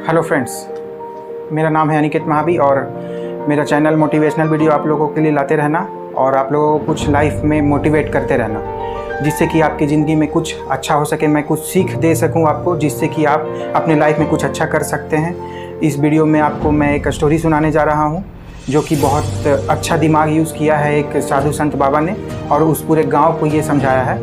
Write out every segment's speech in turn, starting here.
Hello friends, मेरा नाम है अनिकेत महावी और मेरा चैनल मोटिवेशनल वीडियो आप लोगों के लिए लाते रहना और आप लोगों को कुछ लाइफ में मोटिवेट करते रहना, जिससे कि आपकी ज़िंदगी में कुछ अच्छा हो सके, मैं कुछ सीख दे सकूं आपको, जिससे कि आप अपने लाइफ में कुछ अच्छा कर सकते हैं। इस वीडियो में आपको मैं एक स्टोरी सुनाने जा रहा हूँ जो कि बहुत अच्छा दिमाग यूज़ किया है एक साधु संत बाबा ने, और उस पूरे गाँव को ये समझाया है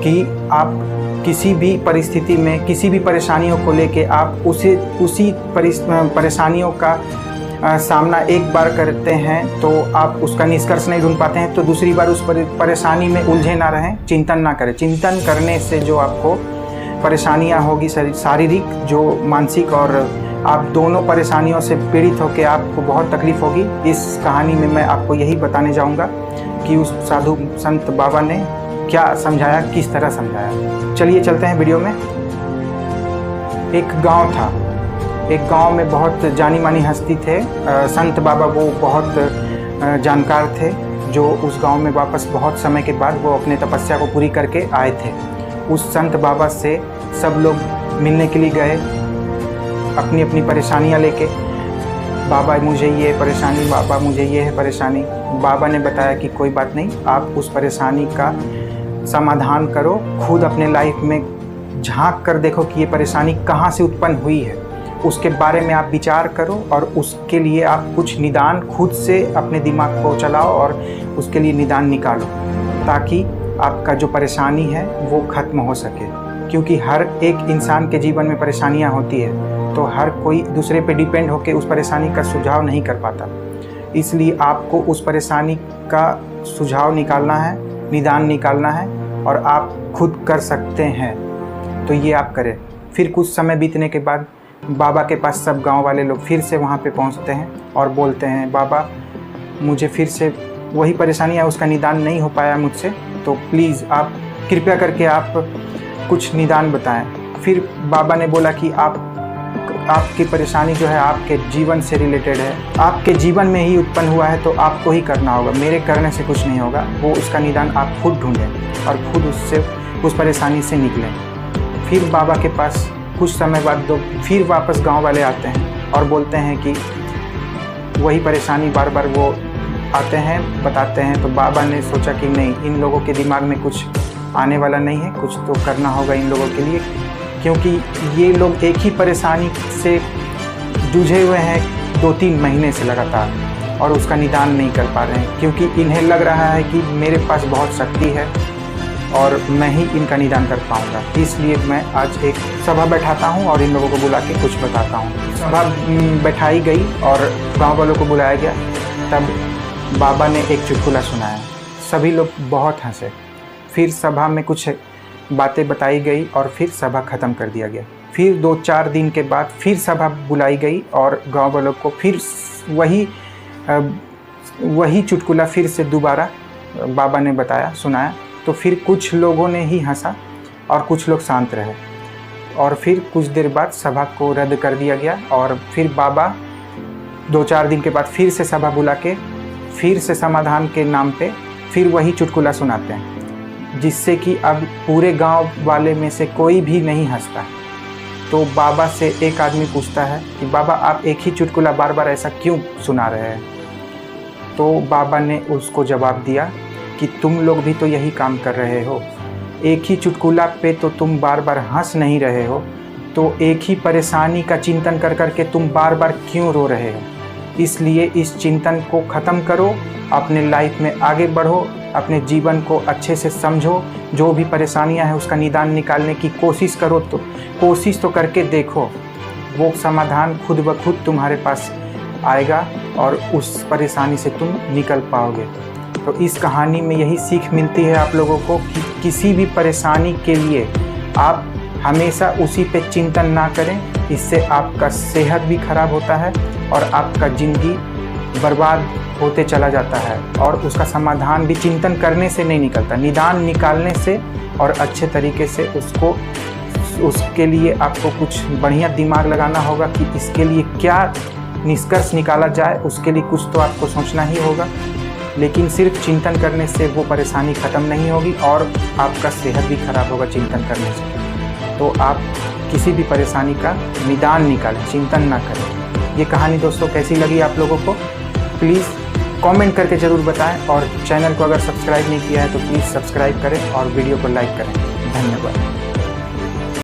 कि आप किसी भी परिस्थिति में किसी भी परेशानियों को लेके आप उसी परेशानियों का सामना एक बार करते हैं तो आप उसका निष्कर्ष नहीं ढूंढ पाते हैं, तो दूसरी बार उस परेशानी में उलझे ना रहें, चिंतन ना करें। चिंतन करने से जो आपको परेशानियां होगी, शारीरिक जो मानसिक, और आप दोनों परेशानियों से पीड़ित होकर आपको बहुत तकलीफ़ होगी। इस कहानी में मैं आपको यही बताने जाऊँगा कि उस साधु संत बाबा ने क्या समझाया, किस तरह समझाया। चलिए चलते हैं वीडियो में। एक गांव था, एक गांव में बहुत जानी मानी हस्ती थे, संत बाबा वो बहुत जानकार थे, जो उस गांव में वापस बहुत समय के बाद वो अपने तपस्या को पूरी करके आए थे। उस संत बाबा से सब लोग मिलने के लिए गए अपनी अपनी परेशानियां लेके। बाबा मुझे ये परेशानी, बाबा मुझे ये है परेशानी। बाबा ने बताया कि कोई बात नहीं, आप उस परेशानी का समाधान करो, खुद अपने लाइफ में झांक कर देखो कि ये परेशानी कहाँ से उत्पन्न हुई है, उसके बारे में आप विचार करो और उसके लिए आप कुछ निदान खुद से अपने दिमाग को चलाओ और उसके लिए निदान निकालो, ताकि आपका जो परेशानी है वो ख़त्म हो सके। क्योंकि हर एक इंसान के जीवन में परेशानियाँ होती है, तो हर कोई दूसरे पे डिपेंड होकर उस परेशानी का सुझाव नहीं कर पाता। इसलिए आपको उस परेशानी का सुझाव निकालना है, निदान निकालना है, और आप खुद कर सकते हैं, तो ये आप करें। फिर कुछ समय बीतने के बाद बाबा के पास सब गांव वाले लोग फिर से वहाँ पे पहुँचते हैं और बोलते हैं, बाबा मुझे फिर से वही परेशानी है, उसका निदान नहीं हो पाया मुझसे, तो प्लीज़ आप कृपया करके आप कुछ निदान बताएं। फिर बाबा ने बोला कि आपकी परेशानी जो है आपके जीवन से रिलेटेड है, आपके जीवन में ही उत्पन्न हुआ है, तो आपको ही करना होगा, मेरे करने से कुछ नहीं होगा। वो उसका निदान आप खुद ढूंढें और खुद उस परेशानी से निकलें। फिर बाबा के पास कुछ समय बाद फिर वापस गांव वाले आते हैं और बोलते हैं कि वही परेशानी बार बार वो आते हैं, बताते हैं। तो बाबा ने सोचा कि नहीं, इन लोगों के दिमाग में कुछ आने वाला नहीं है, कुछ तो करना होगा इन लोगों के लिए, क्योंकि ये लोग एक ही परेशानी से जूझे हुए हैं 2-3 महीने से लगातार और उसका निदान नहीं कर पा रहे हैं, क्योंकि इन्हें लग रहा है कि मेरे पास बहुत शक्ति है और मैं ही इनका निदान कर पाऊंगा। इसलिए मैं आज एक सभा बैठाता हूं और इन लोगों को बुला के कुछ बताता हूं। सभा बैठाई गई और गांव वालों को बुलाया गया। तब बाबा ने एक चुटकुला सुनाया, सभी लोग बहुत हंसे। फिर सभा में कुछ बातें बताई गई और फिर सभा ख़त्म कर दिया गया। फिर 2-4 दिन के बाद फिर सभा बुलाई गई और गांव वालों को फिर वही चुटकुला फिर से दोबारा बाबा ने सुनाया। तो फिर कुछ लोगों ने ही हंसा और कुछ लोग शांत रहे, और फिर कुछ देर बाद सभा को रद्द कर दिया गया। और फिर बाबा 2-4 दिन के बाद फिर से सभा बुला के फिर से समाधान के नाम पे फिर वही चुटकुला सुनाते हैं, जिससे कि अब पूरे गांव वाले में से कोई भी नहीं हंसता। तो बाबा से एक आदमी पूछता है कि बाबा आप एक ही चुटकुला बार बार ऐसा क्यों सुना रहे हैं? तो बाबा ने उसको जवाब दिया कि तुम लोग भी तो यही काम कर रहे हो, एक ही चुटकुला पे तो तुम बार बार हंस नहीं रहे हो, तो एक ही परेशानी का चिंतन कर करके तुम बार बार क्यों रो रहे हो? इसलिए इस चिंतन को ख़त्म करो, अपने लाइफ में आगे बढ़ो, अपने जीवन को अच्छे से समझो, जो भी परेशानियां हैं उसका निदान निकालने की कोशिश करो। तो कोशिश तो करके देखो, वो समाधान खुद ब खुद तुम्हारे पास आएगा और उस परेशानी से तुम निकल पाओगे। तो इस कहानी में यही सीख मिलती है आप लोगों को कि किसी भी परेशानी के लिए आप हमेशा उसी पे चिंतन ना करें, इससे आपका सेहत भी खराब होता है और आपका ज़िंदगी बर्बाद होते चला जाता है, और उसका समाधान भी चिंतन करने से नहीं निकलता, निदान निकालने से और अच्छे तरीके से उसके लिए आपको कुछ बढ़िया दिमाग लगाना होगा कि इसके लिए क्या निष्कर्ष निकाला जाए, उसके लिए कुछ तो आपको सोचना ही होगा। लेकिन सिर्फ चिंतन करने से वो परेशानी ख़त्म नहीं होगी और आपका सेहत भी खराब होगा चिंतन करने से। तो आप किसी भी परेशानी का निदान निकालें, चिंतन ना करें। ये कहानी दोस्तों कैसी लगी आप लोगों को प्लीज़ कमेंट करके ज़रूर बताएं, और चैनल को अगर सब्सक्राइब नहीं किया है तो प्लीज़ सब्सक्राइब करें और वीडियो को लाइक करें। धन्यवाद।